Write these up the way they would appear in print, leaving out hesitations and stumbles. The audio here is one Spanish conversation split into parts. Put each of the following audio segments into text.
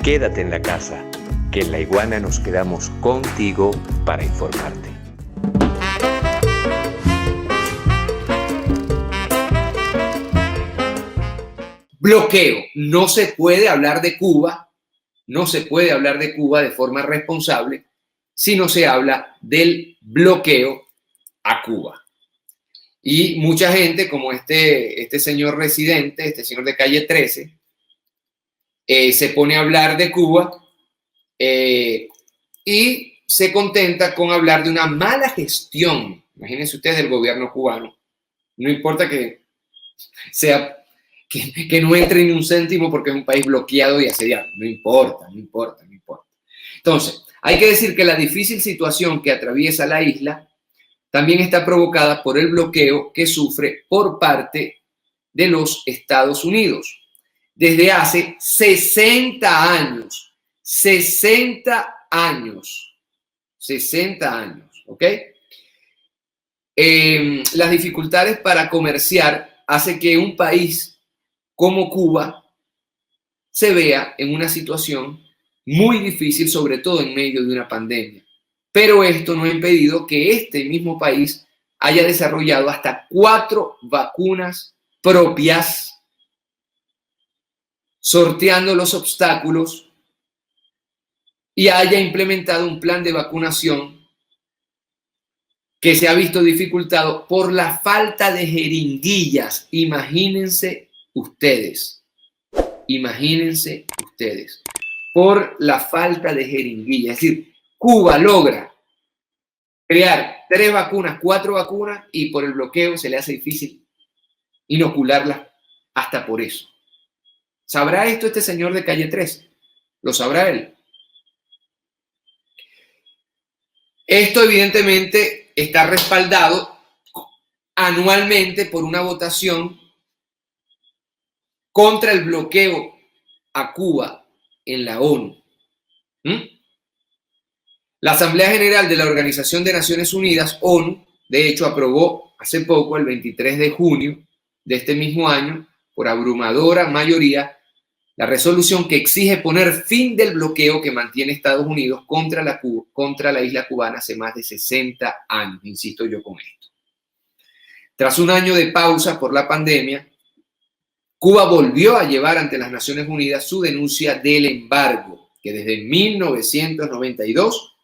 Quédate en la casa, que en La Iguana nos quedamos contigo para informarte. Bloqueo. No se puede hablar de Cuba, no se puede hablar de Cuba de forma responsable si no se habla del bloqueo a Cuba. Y mucha gente, como este señor residente, este señor de calle 13, se pone a hablar de Cuba y se contenta con hablar de una mala gestión, imagínense ustedes, del gobierno cubano. No importa que sea que no entre ni un céntimo porque es un país bloqueado y asediado. No importa. Entonces, hay que decir que la difícil situación que atraviesa la isla también está provocada por el bloqueo que sufre por parte de los Estados Unidos desde hace 60 años. 60 años, ¿ok? Las dificultades para comerciar hace que un país como Cuba se vea en una situación muy difícil, sobre todo en medio de una pandemia. Pero esto no ha impedido que este mismo país haya desarrollado hasta 4 vacunas propias, sorteando los obstáculos, y haya implementado un plan de vacunación que se ha visto dificultado por la falta de jeringuillas. Imagínense ustedes, por la falta de jeringuillas. Es decir, Cuba logra crear 3 vacunas, 4 vacunas, y por el bloqueo se le hace difícil inocularlas hasta por eso. ¿Sabrá esto este señor de calle 13? ¿Lo sabrá él? Esto evidentemente está respaldado anualmente por una votación contra el bloqueo a Cuba en la ONU. La Asamblea General de la Organización de Naciones Unidas, ONU, de hecho aprobó hace poco, el 23 de junio de este mismo año, por abrumadora mayoría, la resolución que exige poner fin del bloqueo que mantiene Estados Unidos contra la isla cubana hace más de 60 años, insisto yo con esto. Tras un año de pausa por la pandemia, Cuba volvió a llevar ante las Naciones Unidas su denuncia del embargo, que desde 1992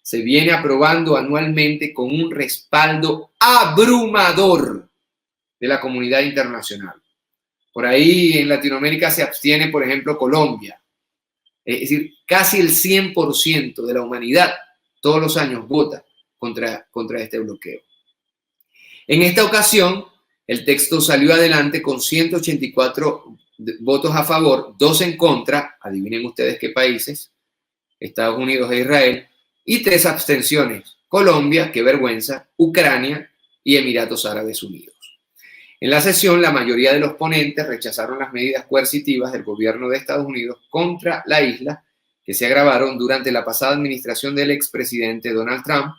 se viene aprobando anualmente con un respaldo abrumador de la comunidad internacional. Por ahí en Latinoamérica se abstiene, por ejemplo, Colombia. Es decir, casi el 100% de la humanidad todos los años vota contra este bloqueo. En esta ocasión, el texto salió adelante con 184 votos a favor, 2 en contra, adivinen ustedes qué países, Estados Unidos e Israel, y 3 abstenciones, Colombia, qué vergüenza, Ucrania y Emiratos Árabes Unidos. En la sesión, la mayoría de los ponentes rechazaron las medidas coercitivas del gobierno de Estados Unidos contra la isla, que se agravaron durante la pasada administración del expresidente Donald Trump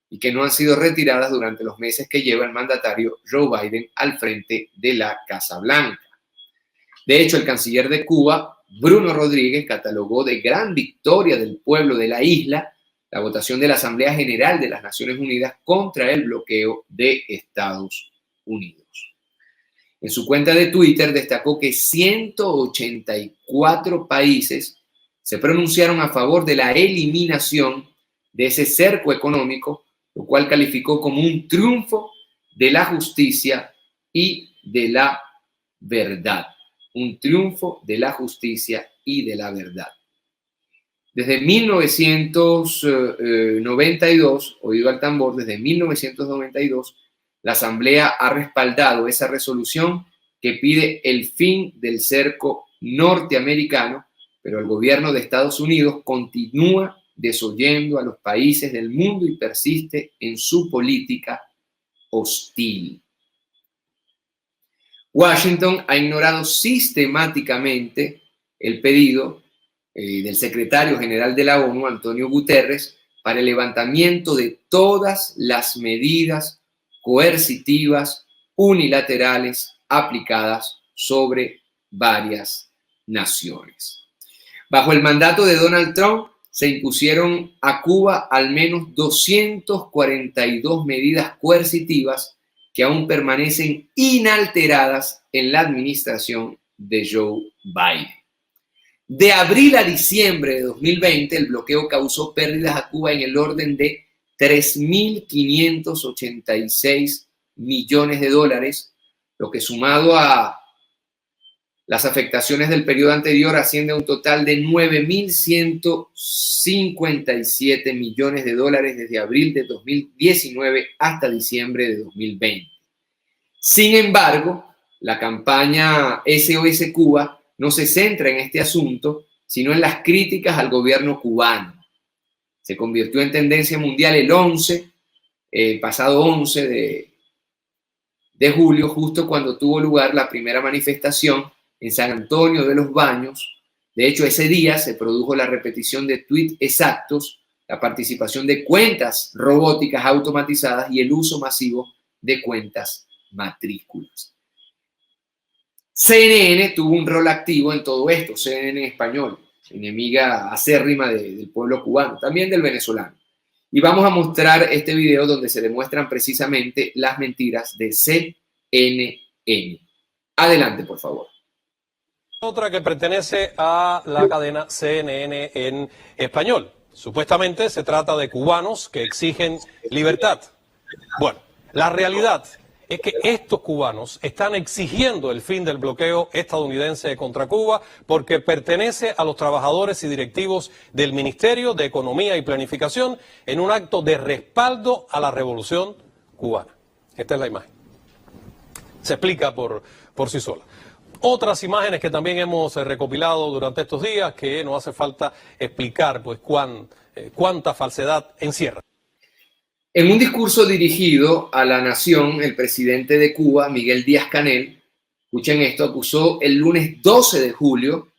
y que no han sido retiradas durante los meses que lleva el mandatario Joe Biden al frente de la Casa Blanca. De hecho, el canciller de Cuba, Bruno Rodríguez, catalogó de gran victoria del pueblo de la isla la votación de la Asamblea General de las Naciones Unidas contra el bloqueo de Estados Unidos. En su cuenta de Twitter destacó que 184 países se pronunciaron a favor de la eliminación de ese cerco económico, lo cual calificó como un triunfo de la justicia y de la verdad. Un triunfo de la justicia y de la verdad. Desde 1992, oído al tambor, desde 1992, la Asamblea ha respaldado esa resolución que pide el fin del cerco norteamericano, pero el gobierno de Estados Unidos continúa desoyendo a los países del mundo y persiste en su política hostil. Washington ha ignorado sistemáticamente el pedido del secretario general de la ONU, Antonio Guterres, para el levantamiento de todas las medidas coercitivas unilaterales aplicadas sobre varias naciones. Bajo el mandato de Donald Trump se impusieron a Cuba al menos 242 medidas coercitivas que aún permanecen inalteradas en la administración de Joe Biden. De abril a diciembre de 2020, el bloqueo causó pérdidas a Cuba en el orden de 3.586 millones de dólares, lo que sumado a las afectaciones del periodo anterior asciende a un total de 9.157 millones de dólares desde abril de 2019 hasta diciembre de 2020. Sin embargo, la campaña SOS Cuba no se centra en este asunto, sino en las críticas al gobierno cubano. Se convirtió en tendencia mundial el pasado 11 de julio, justo cuando tuvo lugar la primera manifestación en San Antonio de los Baños. De hecho, ese día se produjo la repetición de tweets exactos, la participación de cuentas robóticas automatizadas y el uso masivo de cuentas matrículas. CNN tuvo un rol activo en todo esto, CNN en español, enemiga acérrima del pueblo cubano, también del venezolano. Y vamos a mostrar este video donde se demuestran precisamente las mentiras de CNN. Adelante, por favor. Otra que pertenece a la cadena CNN en español. Supuestamente se trata de cubanos que exigen libertad. Bueno, la realidad es que estos cubanos están exigiendo el fin del bloqueo estadounidense contra Cuba porque pertenece a los trabajadores y directivos del Ministerio de Economía y Planificación en un acto de respaldo a la revolución cubana. Esta es la imagen. Se explica por sí sola. Otras imágenes que también hemos recopilado durante estos días que no hace falta explicar pues cuánta falsedad encierra. En un discurso dirigido a la nación, el presidente de Cuba, Miguel Díaz-Canel, escuchen esto, acusó el lunes 12 de julio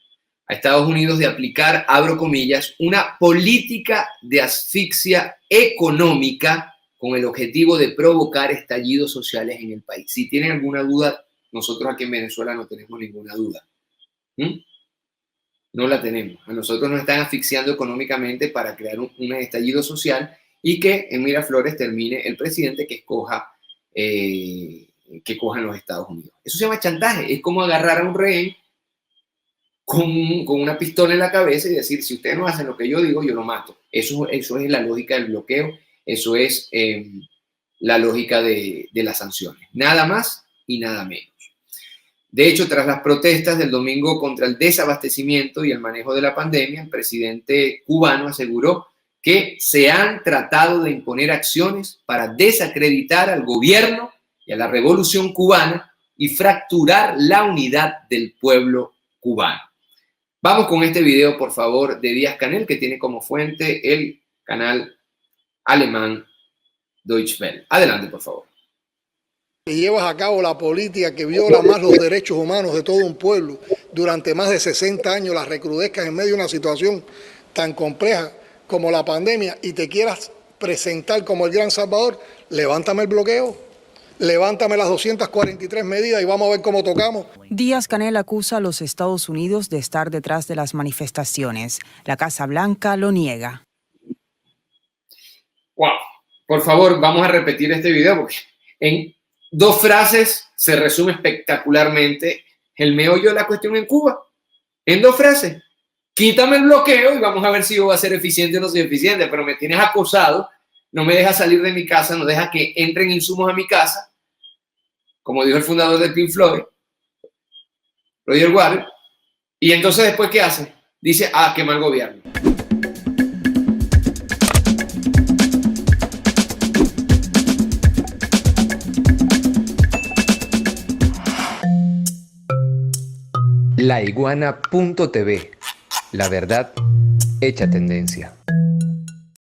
a Estados Unidos de aplicar, abro comillas, una política de asfixia económica con el objetivo de provocar estallidos sociales en el país. Si tienen alguna duda, nosotros aquí en Venezuela no tenemos ninguna duda. No la tenemos. A nosotros nos están asfixiando económicamente para crear un estallido social y que en Miraflores termine el presidente que coja en los Estados Unidos. Eso se llama chantaje. Es como agarrar a un rehén con una pistola en la cabeza y decir, si ustedes no hacen lo que yo digo, yo lo mato. Eso es la lógica del bloqueo. Eso es la lógica de las sanciones. Nada más y nada menos. De hecho, tras las protestas del domingo contra el desabastecimiento y el manejo de la pandemia, el presidente cubano aseguró que se han tratado de imponer acciones para desacreditar al gobierno y a la revolución cubana y fracturar la unidad del pueblo cubano. Vamos con este video, por favor, de Díaz-Canel, que tiene como fuente el canal alemán Deutsche Welle. Adelante, por favor. Y llevas a cabo la política que viola más los derechos humanos de todo un pueblo durante más de 60 años, las recrudezcas en medio de una situación tan compleja como la pandemia y te quieras presentar como el gran salvador, levántame el bloqueo, levántame las 243 medidas y vamos a ver cómo tocamos. Díaz-Canel acusa a los Estados Unidos de estar detrás de las manifestaciones. La Casa Blanca lo niega. Wow. Por favor, vamos a repetir este video porque en 2 frases se resume espectacularmente el meollo de la cuestión en Cuba. En 2 frases. Quítame el bloqueo y vamos a ver si yo voy a ser eficiente o no soy eficiente, pero me tienes acosado, no me dejas salir de mi casa, no dejas que entren insumos a mi casa, como dijo el fundador de Pink Floyd, Roger Waters, y entonces después, ¿qué hace? Dice, qué mal gobierno. laiguana.tv, la verdad hecha tendencia.